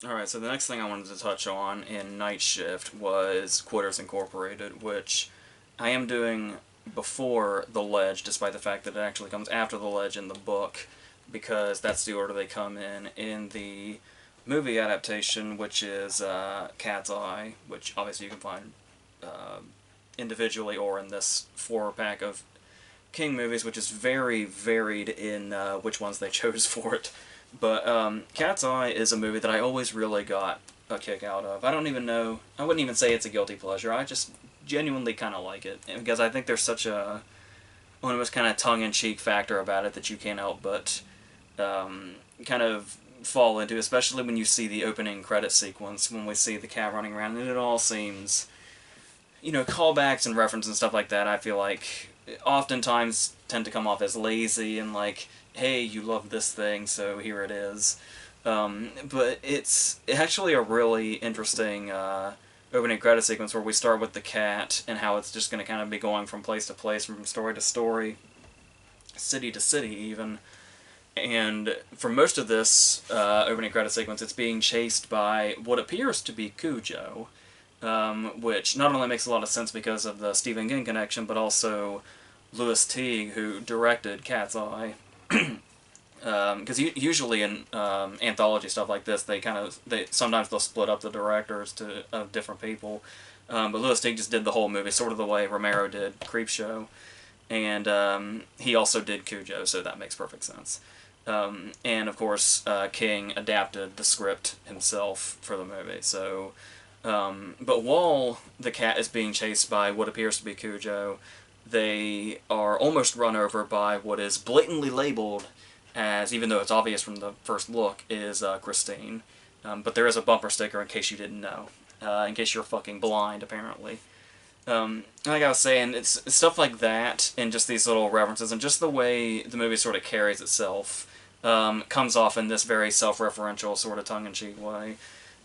Alright, so the next thing I wanted to touch on in Night Shift was Quitters Incorporated, which I am doing before The Ledge, despite the fact that it actually comes after The Ledge in the book, because that's the order they come in the movie adaptation, which is Cat's Eye, which obviously you can find uh, individually or in this four-pack of King movies, which is very varied in which ones they chose for it. But Cat's Eye is a movie that I always really got a kick out of. I don't even know, I wouldn't even say it's a guilty pleasure. I just genuinely kind of like it. Because I think there's such a almost kind of tongue-in-cheek factor about it that you can't help but kind of fall into, especially when you see the opening credit sequence, when we see the cat running around, and it all seems, callbacks and references and stuff like that, I feel like oftentimes tend to come off as lazy and like, hey, you love this thing, so here it is. But it's actually a really interesting opening credit sequence where we start with the cat and how it's just going to kind of be going from place to place, from story to story, city to city even. And for most of this opening credit sequence, it's being chased by what appears to be Cujo, which not only makes a lot of sense because of the Stephen King connection, but also Louis Teague, who directed Cat's Eye. Because usually in anthology stuff like this, they sometimes they'll split up the directors to of different people. But Louis Teague just did the whole movie, sort of the way Romero did Creepshow, and he also did Cujo, so that makes perfect sense. And of course, King adapted the script himself for the movie. So, but while the cat is being chased by what appears to be Cujo, they are almost run over by what is blatantly labeled as, even though it's obvious from the first look, is Christine. But there is a bumper sticker in case you didn't know. In case you're fucking blind, apparently. Like I was saying, it's stuff like that, and just these little references, and just the way the movie sort of carries itself, comes off in this very self-referential, sort of tongue-in-cheek way.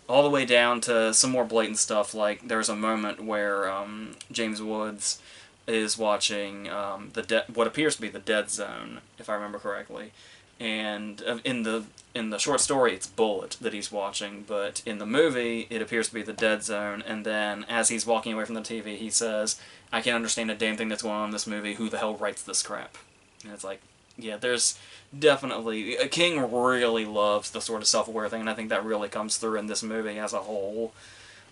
All the way down to some more blatant stuff, like there's a moment where James Woods is watching what appears to be the Dead Zone, if I remember correctly. And in the short story, it's Bullet that he's watching, but in the movie, it appears to be the Dead Zone. And then, as he's walking away from the TV, he says, "I can't understand a damn thing that's going on in this movie. Who the hell writes this crap?" And it's like, yeah, there's definitely King really loves the sort of self-aware thing, and I think that really comes through in this movie as a whole.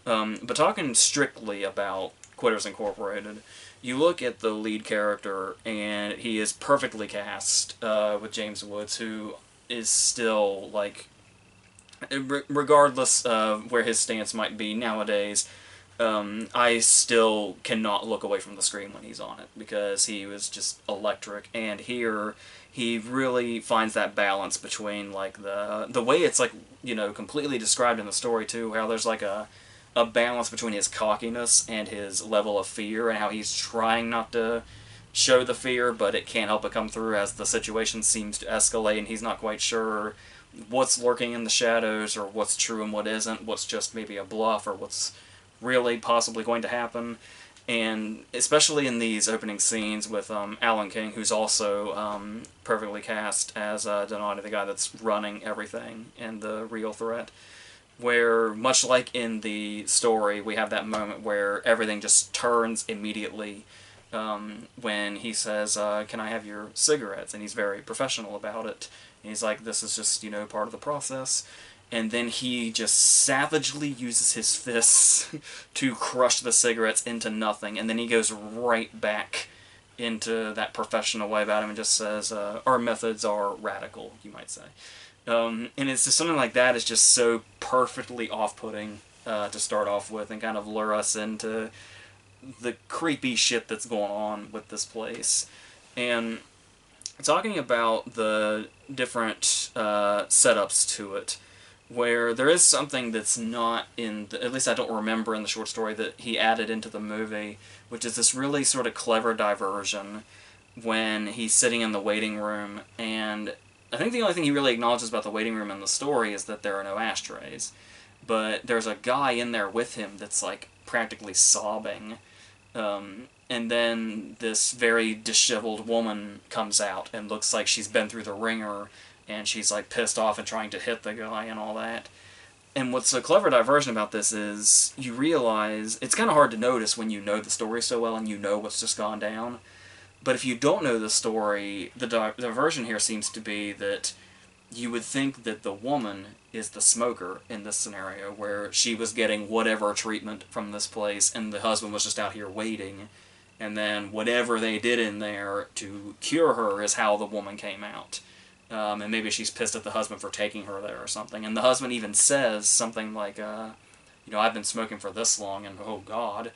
But talking strictly about Quitters Incorporated, you look at the lead character, and he is perfectly cast with James Woods, who is still, like, regardless of where his stance might be nowadays, I still cannot look away from the screen when he's on it, because he was just electric. And here, he really finds that balance between, like, the way it's, like, completely described in the story, too, how there's, like, a balance between his cockiness and his level of fear, and how he's trying not to show the fear, but it can't help but come through as the situation seems to escalate, and he's not quite sure what's lurking in the shadows, or what's true and what isn't, what's just maybe a bluff, or what's really possibly going to happen. And especially in these opening scenes with Alan King, who's also perfectly cast as Donati, the guy that's running everything and the real threat, where, much like in the story, we have that moment where everything just turns immediately when he says, "Can I have your cigarettes?" And he's very professional about it. And he's like, "This is just, part of the process." And then he just savagely uses his fists to crush the cigarettes into nothing. And then he goes right back into that professional way about him and just says, "Our methods are radical," you might say. And it's just something like that is just so perfectly off-putting to start off with, and kind of lure us into the creepy shit that's going on with this place. And talking about the different setups to it, where there is something that's not in at least I don't remember in the short story, that he added into the movie, which is this really sort of clever diversion when he's sitting in the waiting room. And I think the only thing he really acknowledges about the waiting room in the story is that there are no ashtrays. But there's a guy in there with him that's, like, practically sobbing. And then this very disheveled woman comes out and looks like she's been through the ringer, and she's, like, pissed off and trying to hit the guy and all that. And what's a clever diversion about this is you realize it's kind of hard to notice when you know the story so well and you know what's just gone down. But if you don't know the story, the diversion here seems to be that you would think that the woman is the smoker in this scenario, where she was getting whatever treatment from this place and the husband was just out here waiting. And then whatever they did in there to cure her is how the woman came out. And maybe she's pissed at the husband for taking her there or something. And the husband even says something like, I've been smoking for this long, and oh God.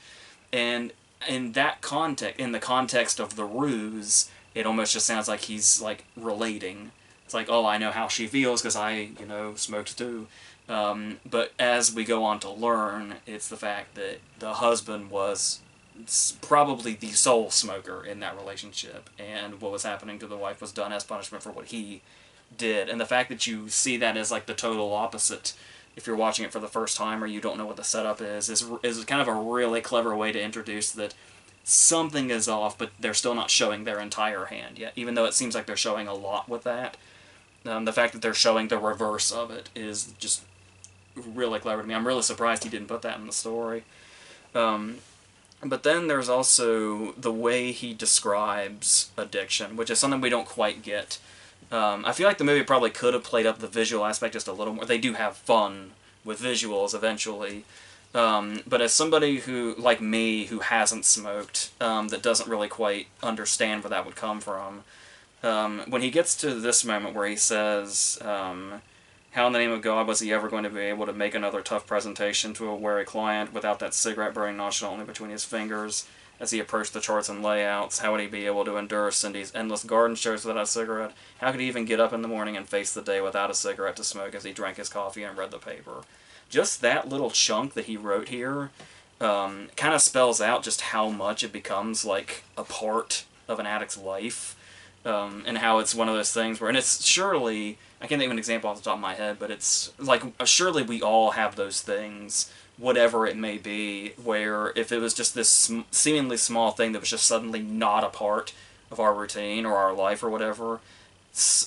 And in that context, in the context of the ruse, it almost just sounds like he's, like, relating. It's like, oh, I know how she feels because I, smoked too. But as we go on to learn, it's the fact that the husband was probably the sole smoker in that relationship, and what was happening to the wife was done as punishment for what he did. And the fact that you see that as, like, the total opposite if you're watching it for the first time or you don't know what the setup is kind of a really clever way to introduce that something is off, but they're still not showing their entire hand yet, even though it seems like they're showing a lot with that. The fact that they're showing the reverse of it is just really clever to me. I'm really surprised he didn't put that in the story. But then there's also the way he describes addiction, which is something we don't quite get. I feel like the movie probably could have played up the visual aspect just a little more. They do have fun with visuals eventually. But as somebody who, like me, who hasn't smoked, that doesn't really quite understand where that would come from, when he gets to this moment where he says, how in the name of God was he ever going to be able to make another tough presentation to a wary client without that cigarette burning nonchalantly between his fingers as he approached the charts and layouts? How would he be able to endure Cindy's endless garden shows without a cigarette? How could he even get up in the morning and face the day without a cigarette to smoke as he drank his coffee and read the paper? Just that little chunk that he wrote here kind of spells out just how much it becomes like a part of an addict's life. And how it's one of those things where, and it's surely, I can't think of an example off the top of my head, but it's like, surely we all have those things, whatever it may be, where if it was just this seemingly small thing that was just suddenly not a part of our routine or our life or whatever,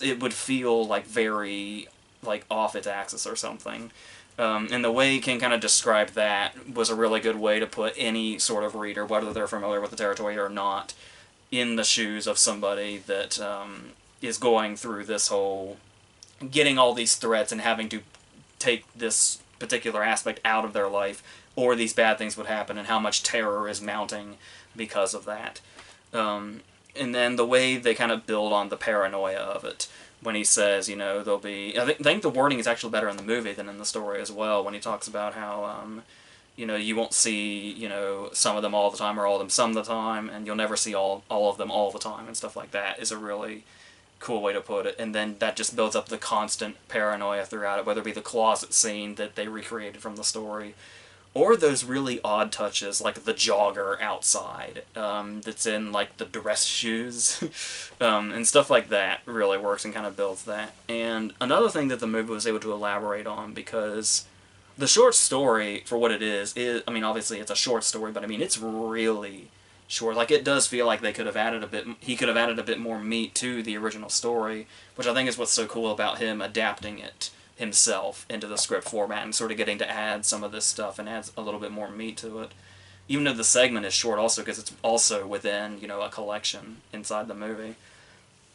it would feel like very, like, off its axis or something. And the way King kind of described that was a really good way to put any sort of reader, whether they're familiar with the territory or not, in the shoes of somebody that is going through this whole, getting all these threats and having to take this particular aspect out of their life, or these bad things would happen, and how much terror is mounting because of that. And then the way they kind of build on the paranoia of it, when he says, there'll be, I think the wording is actually better in the movie than in the story as well, when he talks about how, you won't see, some of them all the time or all of them some of the time, and you'll never see all of them all the time, and stuff like that is a really cool way to put it. And then that just builds up the constant paranoia throughout it, whether it be the closet scene that they recreated from the story, or those really odd touches, like the jogger outside, that's in, like, the dress shoes, and stuff like that really works and kind of builds that. And another thing that the movie was able to elaborate on, because the short story, for what it is, I mean, obviously it's a short story, but I mean, it's really short. Like, it does feel like they could have added he could have added a bit more meat to the original story, which I think is what's so cool about him adapting it himself into the script format and sort of getting to add some of this stuff and adds a little bit more meat to it. Even though the segment is short also, because it's also within, a collection inside the movie.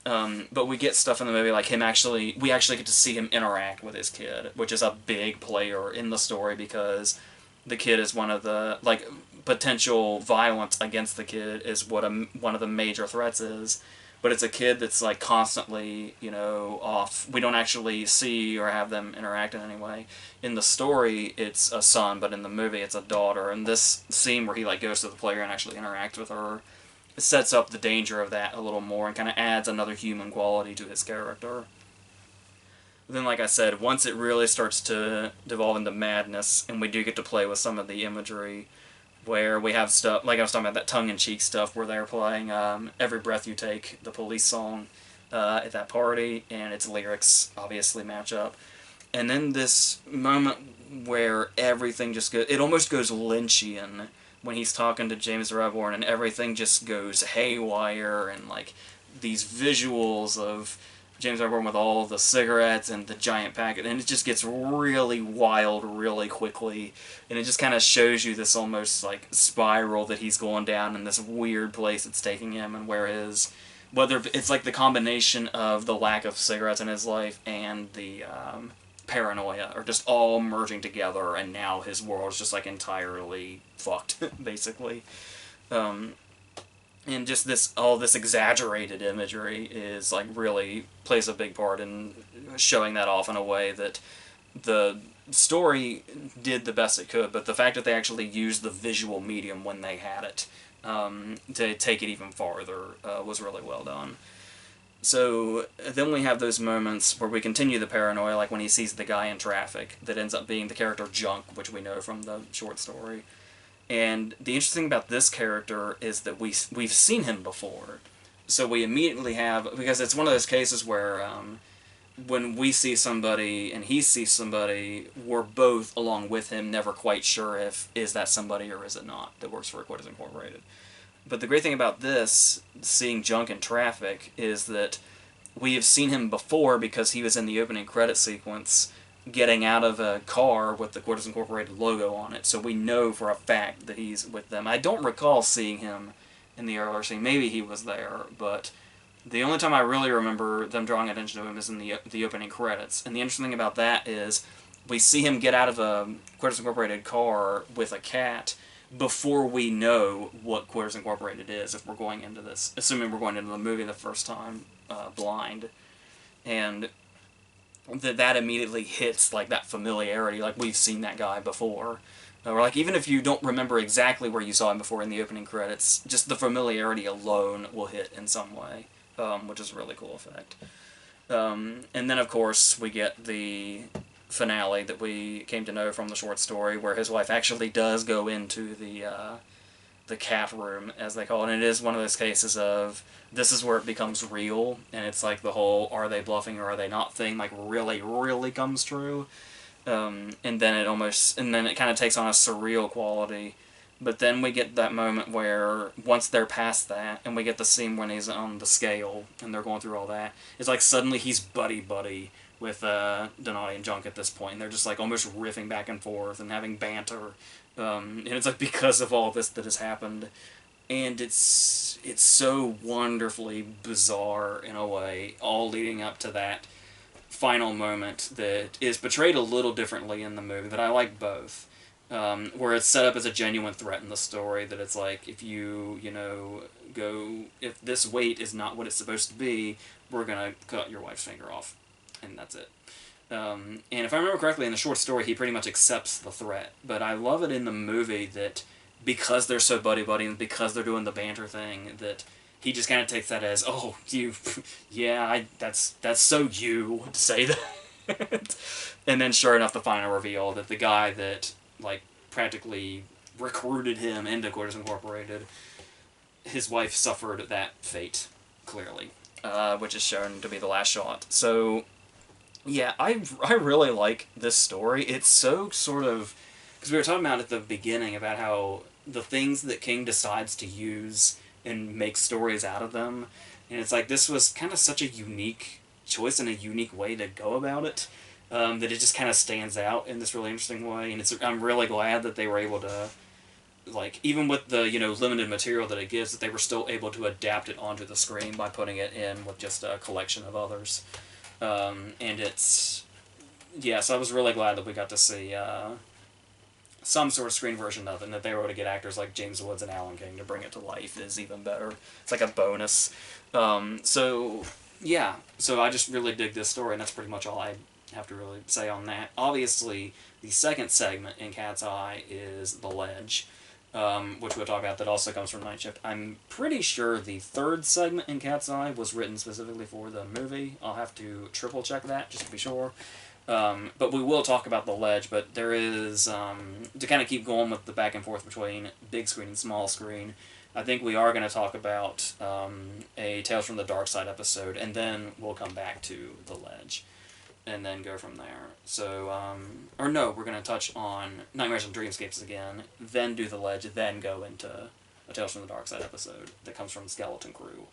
But we get stuff in the movie like we actually get to see him interact with his kid, which is a big player in the story, because the kid is one of the, like, potential violence against the kid is what one of the major threats is. But it's a kid that's, like, constantly, off. We don't actually see or have them interact in any way. In the story, it's a son, but in the movie, it's a daughter. And this scene where he, like, goes to the playground and actually interacts with her, it sets up the danger of that a little more and kind of adds another human quality to his character. Then, like I said, once it really starts to devolve into madness, and we do get to play with some of the imagery, where we have stuff, like I was talking about, that tongue-in-cheek stuff, where they're playing Every Breath You Take, the Police song, at that party, and its lyrics obviously match up. And then this moment where everything just goes, it almost goes Lynchian, when he's talking to James Rebhorn, and everything just goes haywire, and, like, these visuals of James Osborn with all the cigarettes and the giant packet, and it just gets really wild really quickly, and it just kind of shows you this almost like spiral that he's going down in this weird place it's taking him, and where his, whether it's like the combination of the lack of cigarettes in his life and the paranoia are just all merging together, and now his world is just like entirely fucked, basically. Um, and just this, all this exaggerated imagery is like really plays a big part in showing that off in a way that the story did the best it could, but the fact that they actually used the visual medium when they had it to take it even farther was really well done. So then we have those moments where we continue the paranoia, like when he sees the guy in traffic that ends up being the character Junk, which we know from the short story. And the interesting thing about this character is that we've seen him before. So we immediately have, because it's one of those cases where when we see somebody and he sees somebody, we're both, along with him, never quite sure if is that somebody or is it not that works for Quitters Incorporated. But the great thing about this, seeing Junk in traffic, is that we have seen him before because he was in the opening credit sequence getting out of a car with the Quitters Incorporated logo on it, so we know for a fact that he's with them. I don't recall seeing him in the earlier scene. Maybe he was there, but the only time I really remember them drawing attention to him is in the opening credits. And the interesting thing about that is we see him get out of a Quitters Incorporated car with a cat before we know what Quitters Incorporated is, if we're going into this, assuming we're going into the movie the first time blind. And that immediately hits like that familiarity, like we've seen that guy before. Or like even if you don't remember exactly where you saw him before in the opening credits, just the familiarity alone will hit in some way, which is a really cool effect. And then of course we get the finale that we came to know from the short story, where his wife actually does go into the cat room, as they call it, and it is one of those cases of this is where it becomes real, and it's like the whole are they bluffing or are they not thing like really comes true, and then it kind of takes on a surreal quality. But then we get that moment where once they're past that, and we get the scene when he's on the scale and they're going through all that, it's like suddenly he's buddy with Donati and Junk at this point, and they're just like almost riffing back and forth and having banter. And it's like because of all this that has happened, and it's so wonderfully bizarre in a way, all leading up to that final moment that is portrayed a little differently in the movie, but I like both. Where it's set up as a genuine threat in the story, that it's like, if if this weight is not what it's supposed to be, we're gonna cut your wife's finger off, and that's it. And if I remember correctly, in the short story, he pretty much accepts the threat. But I love it in the movie that because they're so buddy-buddy and because they're doing the banter thing, that he just kind of takes that as, oh, that's so you to say that. And then sure enough, the final reveal that the guy that, like, practically recruited him into Quitters Incorporated, his wife suffered that fate, clearly, which is shown to be the last shot. So yeah, I really like this story. It's so sort of, because we were talking about at the beginning about how the things that King decides to use and make stories out of them, and it's like this was kind of such a unique choice and a unique way to go about it, that it just kind of stands out in this really interesting way, and I'm really glad that they were able to, like, even with the limited material that it gives, that they were still able to adapt it onto the screen by putting it in with just a collection of others. And it's, yeah, so I was really glad that we got to see some sort of screen version of it, and that they were able to get actors like James Woods and Alan King to bring it to life is even better. It's like a bonus. So, yeah, so I just really dig this story, and that's pretty much all I have to really say on that. Obviously, the second segment in Cat's Eye is The Ledge, which we'll talk about, that also comes from Night Shift. I'm pretty sure the third segment in Cat's Eye was written specifically for the movie. I'll have to triple check that just to be sure. But we will talk about The Ledge, but there is, to kind of keep going with the back and forth between big screen and small screen, I think we are going to talk about a Tales from the Dark Side episode, and then we'll come back to The Ledge, and then go from there. So, or no, we're going to touch on Nightmares and Dreamscapes again, then do The Ledge, then go into a Tales from the Dark Side episode that comes from Skeleton Crew.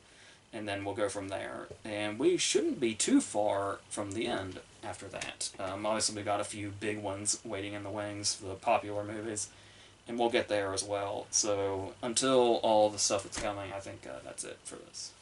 and then we'll go from there. And we shouldn't be too far from the end after that. Obviously, we got a few big ones waiting in the wings for the popular movies, and we'll get there as well. So until all the stuff that's coming, I think that's it for this.